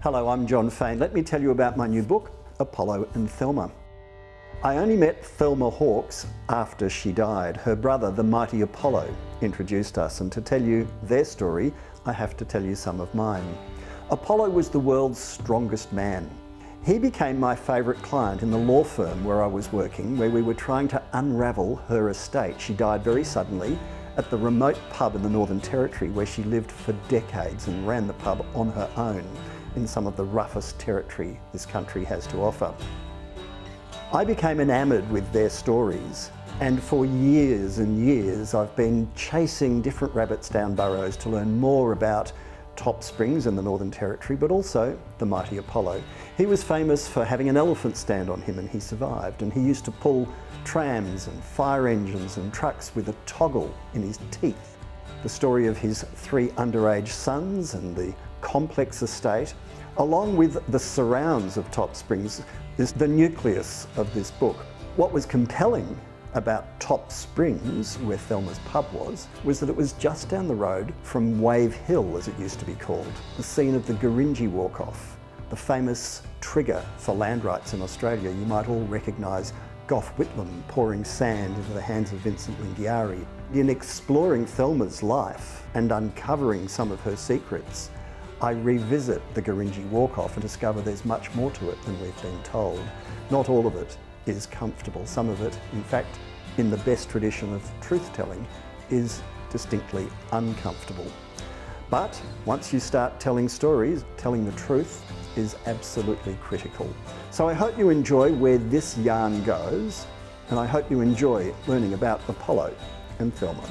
Hello, I'm Jon Faine. Let me tell you about my new book, Apollo and Thelma. I only met Thelma Hawkes after she died. Her brother, the mighty Apollo, introduced us, and to tell you their story, I have to tell you some of mine. Apollo was the world's strongest man. He became my favourite client in the law firm where I was working, where we were trying to unravel her estate. She died very suddenly at the remote pub in the Northern Territory where she lived for decades and ran the pub on her own in some of the roughest territory this country has to offer. I became enamoured with their stories, and for years and years I've been chasing different rabbits down burrows to learn more about Top Springs in the Northern Territory, but also the mighty Apollo. He was famous for having an elephant stand on him, and he survived, and he used to pull trams and fire engines and trucks with a toggle in his teeth. The story of his 3 underage sons and the complex estate, along with the surrounds of Top Springs, is the nucleus of this book. What was compelling about Top Springs, where Thelma's pub was that it was just down the road from Wave Hill, as it used to be called, the scene of the Gurindji walk-off, the famous trigger for land rights in Australia. You might all recognise Gough Whitlam pouring sand into the hands of Vincent Lingiari. In exploring Thelma's life and uncovering some of her secrets, I revisit the Gurindji walk-off and discover there's much more to it than we've been told. Not all of it is comfortable. Some of it, in fact, in the best tradition of truth-telling, is distinctly uncomfortable. But once you start telling stories, telling the truth is absolutely critical. So I hope you enjoy where this yarn goes, and I hope you enjoy learning about Apollo and Thelma.